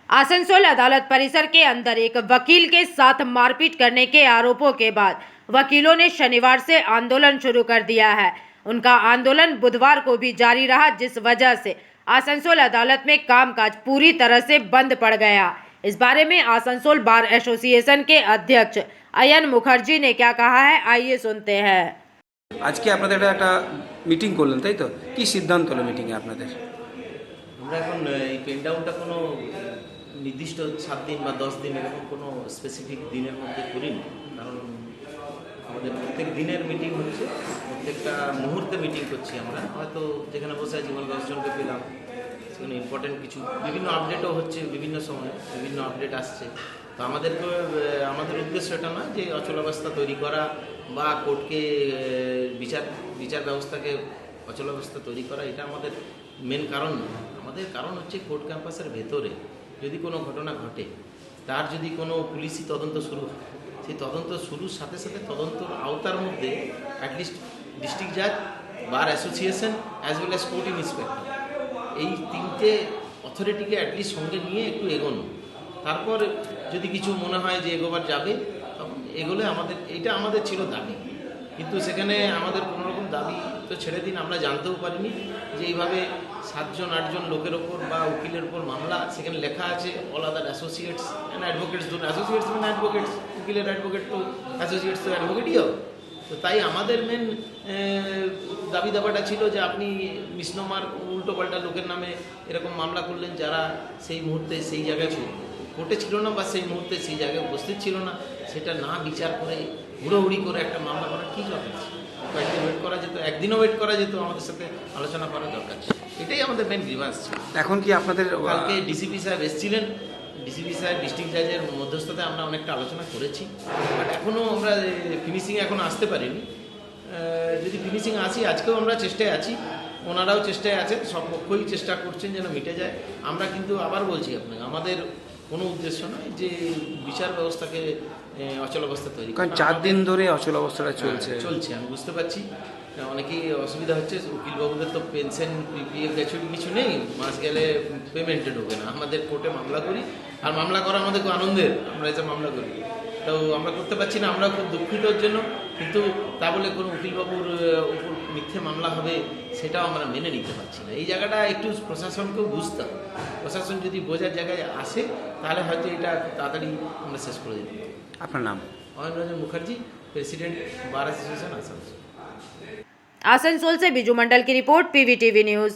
आसनसोल अदालत परिसर के अंदर एक वकील के साथ मारपीट करने के आरोपों के बाद वकीलों ने शनिवार से आंदोलन शुरू कर दिया है। उनका आंदोलन बुधवार को भी जारी रहा, जिस वजह से आसनसोल अदालत में कामकाज पूरी तरह से बंद पड़ गया। इस बारे में आसनसोल बार एसोसिएशन के अध्यक्ष अयन मुखर्जी ने क्या कहा है, आइए सुनते हैं। आज के আপনাদের একটা মিটিং করলেন তাই তো, কি সিদ্ধান্ত হলো মিটিং এ আপনাদের? আমরা এখন এই পেন ডাউনটা কোনো নির্দিষ্ট 7 দিন বা 10 দিন এরকম কোনো স্পেসিফিক দিনের মধ্যে করিনি, কারণ আমাদের প্রত্যেক দিনের মিটিং হচ্ছে, প্রত্যেকটা মুহূর্তে মিটিং করছি আমরা। হয়তো যেখানে বসে আছি 10 জনকে পেলাম, সেখানে ইম্পর্টেন্ট কিছু বিভিন্ন আপডেটও হচ্ছে, বিভিন্ন সময়ে বিভিন্ন আপডেট আসছে। তো আমাদের উদ্দেশ্য এটা নয় যে অচলাবস্থা তৈরি করা বা কোর্টকে বিচার ব্যবস্থাকে অচলাবস্থা তৈরি করা, এটা আমাদের মেন কারণ নয়। আমাদের কারণ হচ্ছে কোর্ট ক্যাম্পাসের ভেতরে যদি কোনো ঘটনা ঘটে, তার যদি কোনো পুলিশি তদন্ত শুরু হয়, সেই তদন্ত শুরুর সাথে সাথে তদন্তর আওতার মধ্যে অ্যাটলিস্ট ডিস্ট্রিক্ট জাজ, bar association as well as court inspector, এই তিনটে অথরিটিকে অ্যাটলিস্ট সঙ্গে নিয়ে একটু এগোনো। তারপর যদি কিছু মনে হয় যে এগোবার যাবে, তখন এগোলে এইটা আমাদের ছিল দাবি। কিন্তু সেখানে আমাদের কোনোরকম দাবি তো ছেড়ে দিন, আমরা জানতেও পারিনি যে এইভাবে 7-8 লোকের ওপর বা উকিলের ওপর মামলা। সেখানে লেখা আছে all other associates and advocates, ধরুন অ্যাসোসিয়েটস মানে অ্যাডভোকেটস, উকিলের অ্যাডভোকেট তো অ্যাসোসিয়েটস তো অ্যাডভোকেটই হবে। তো তাই আমাদের মেন দাবি দাবাটা ছিল যে আপনি মিসনোমার উল্টোপাল্টা লোকের নামে এরকম মামলা করলেন, যারা সেই মুহূর্তে সেই জায়গায় কোর্টে ছিল না বা সেই মুহূর্তে সেই জায়গায় উপস্থিত ছিল না, সেটা না বিচার করে হুড়োহুড়ি করে একটা মামলা করার কী দরকার আছে? কয়েকদিন ওয়েট করা যেত, একদিনও ওয়েট করা যেত, আমাদের সাথে আলোচনা করার দরকার ছিল। এটাই আমাদের মেন গ্রিভান্স ছিল। এখন কি আপনাদের কালকে ডিসিপি সাহেব এসেছিলেন, ডিসিপি সাহেব ডিস্ট্রিক্ট জাজের মধ্যস্থতায় আমরা অনেকটা আলোচনা করেছি, বাট এখনও আমরা ফিনিশিংয়ে এখনও আসতে পারিনি। যদি ফিনিশিং আসি, আজকেও আমরা চেষ্টায় আছি, ওনারাও চেষ্টায় আছেন, সব পক্ষই চেষ্টা করছেন যেন মিটে যায়। আমরা কিন্তু আবার বলছি আপনাকে, আমাদের কোনো উদ্দেশ্য নয় যে বিচার ব্যবস্থাকে অচলাবস্থা তৈরি, কারণ 4 দিন ধরে অচলাবস্থাটা চলছে। আমি বুঝতে পারছি অনেকেই অসুবিধা হচ্ছে। উকিলবাবুদের তো পেনশন, পিপিএফ কিছু নেই, মাস গেলে পেমেন্টে ঢোকে না। আমাদের কোর্টে মামলা করি, আর মামলা করা আমাদের খুব আনন্দের, আমরা এসে মামলা করি, তো আমরা করতে পারছি না, আমরা খুব দুঃখিত ওর জন্য। কিন্তু তা বলে কোনো উকিলবাবুর উপর মিথ্যে মামলা হবে, সেটাও আমরা মেনে নিতে পারছি না। এই জায়গাটা একটু প্রশাসনকেও বুঝতে হবে। প্রশাসন যদি বোঝার জায়গায় আসে, তাহলে হয়তো এটা তাড়াতাড়ি আমরা শেষ করে দিতে পারি। আপনার নাম? Ayan Mukherjee, president bar association Asansol. Asansol से बिजू मंडल की रिपोर्ट, पीवीटीवी न्यूज़।